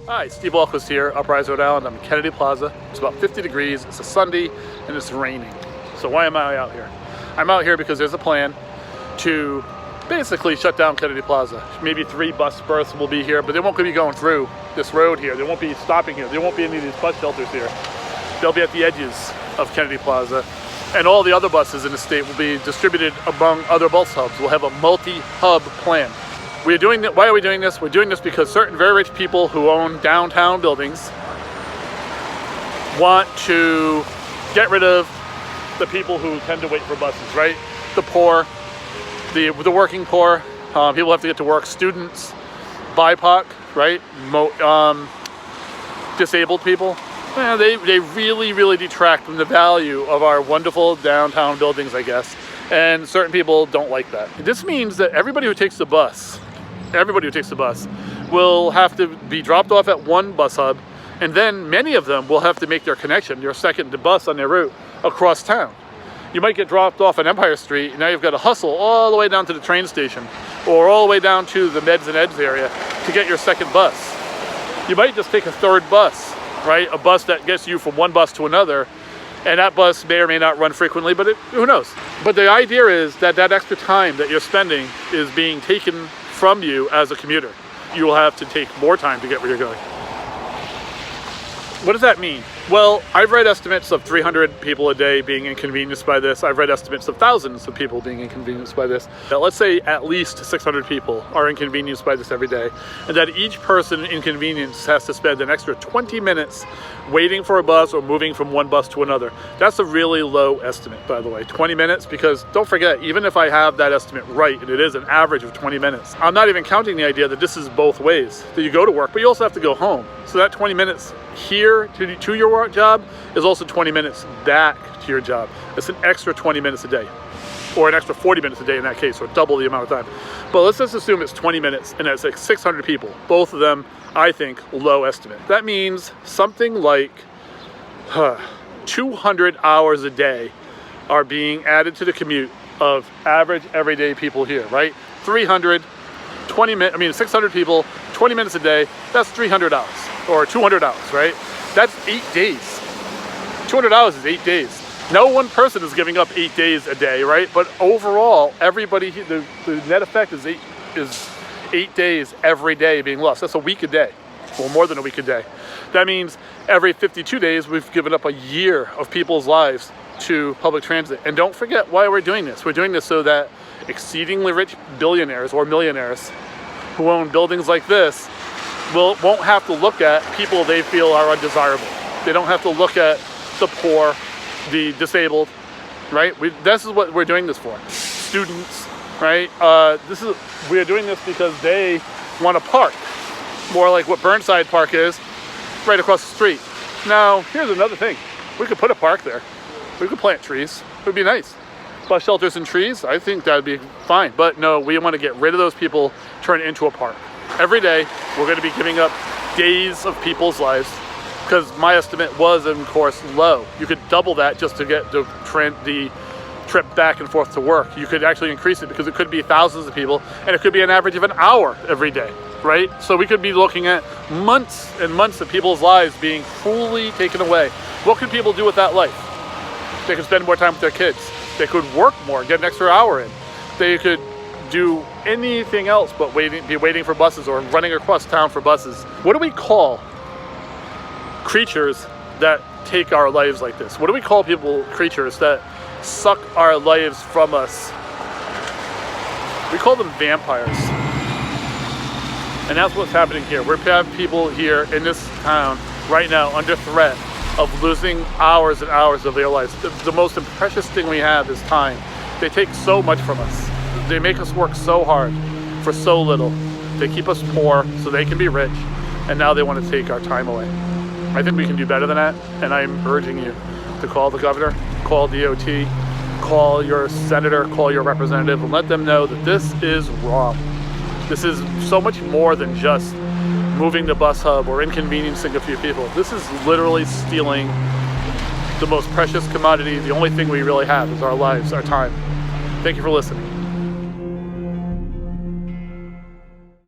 Hi, Steve Walker here, Uprise Rhode Island. I'm in Kennedy Plaza. It's about 50 degrees, it's a Sunday, and it's raining. So why am I out here? I'm out here because there's a plan to basically shut down Kennedy Plaza. Maybe 3 bus berths will be here, but they won't be going through this road here. They won't be stopping here. There won't be any of these bus shelters here. They'll be at the edges of Kennedy Plaza. And all the other buses in the state will be distributed among other bus hubs. We'll have a multi-hub plan. Why are we doing this? We're doing this because certain very rich people who own downtown buildings want to get rid of the people who tend to wait for buses, right? The poor, the working poor, people have to get to work, students, BIPOC, right? Disabled people. Yeah, they really detract from the value of our wonderful downtown buildings, I guess. And certain people don't like that. This means that everybody who takes the bus will have to be dropped off at one bus hub, and then many of them will have to make their connection, their second bus on their route, across town. You might get dropped off on Empire Street, and now you've got to hustle all the way down to the train station, or all the way down to the Meds and Eds area to get your second bus. You might just take a third bus, right? A bus that gets you from one bus to another, and that bus may or may not run frequently, but who knows? But the idea is that that extra time that you're spending is being taken from you as a commuter. You will have to take more time to get where you're going. What does that mean? Well, I've read estimates of 300 people a day being inconvenienced by this. I've read estimates of thousands of people being inconvenienced by this. Now, let's say at least 600 people are inconvenienced by this every day, and that each person inconvenienced has to spend an extra 20 minutes waiting for a bus or moving from one bus to another. That's a really low estimate, by the way, 20 minutes, because don't forget, even if I have that estimate right, and it is an average of 20 minutes, I'm not even counting the idea that this is both ways, that you go to work, but you also have to go home. So that 20 minutes here to your work job is also 20 minutes back to your job. It's an extra 20 minutes a day, or an extra 40 minutes a day in that case, or double the amount of time. But let's just assume it's 20 minutes and it's like 600 people, both of them, I think, low estimate. That means something like 200 hours a day are being added to the commute of average everyday people here, right? 600 people, 20 minutes a day, that's 300 hours, or 200 hours, right? That's 8 days. 200 hours is 8 days. No one person is giving up 8 days a day, right? But overall, everybody, the net effect is 8 days every day being lost. That's a week a day, or more than a week a day. That means every 52 days, we've given up a year of people's lives to public transit. And don't forget why we're doing this. We're doing this so that exceedingly rich billionaires or millionaires who own buildings like this won't have to look at people they feel are undesirable. They don't have to look at the poor, the disabled, right? This is what we're doing this for. Students, right? We are doing this because they want to park, more like what Burnside Park is, right across the street. Now, here's another thing. We could put a park there. We could plant trees. It would be nice. Bus shelters and trees, I think that would be fine. But no, we want to get rid of those people, turn it into a park. Every day, we're going to be giving up days of people's lives, because my estimate was, of course, low. You could double that just to get the trip back and forth to work. You could actually increase it because it could be thousands of people, and it could be an average of an hour every day, right? So we could be looking at months and months of people's lives being fully taken away. What could people do with that life? They could spend more time with their kids. They could work more, get an extra hour in. They could do anything else but be waiting for buses or running across town for buses. What do we call creatures that take our lives like this? What do we call creatures that suck our lives from us? We call them vampires. And that's what's happening here. We have people here in this town right now under threat of losing hours and hours of their lives. The most precious thing we have is time. They take so much from us. They make us work so hard for so little. They keep us poor so they can be rich, and now they want to take our time away. I think we can do better than that, and I'm urging you to call the governor, call DOT, call your senator, call your representative, and let them know that this is wrong. This is so much more than just moving the bus hub or inconveniencing a few people. This is literally stealing the most precious commodity. The only thing we really have is our lives, our time. Thank you for listening.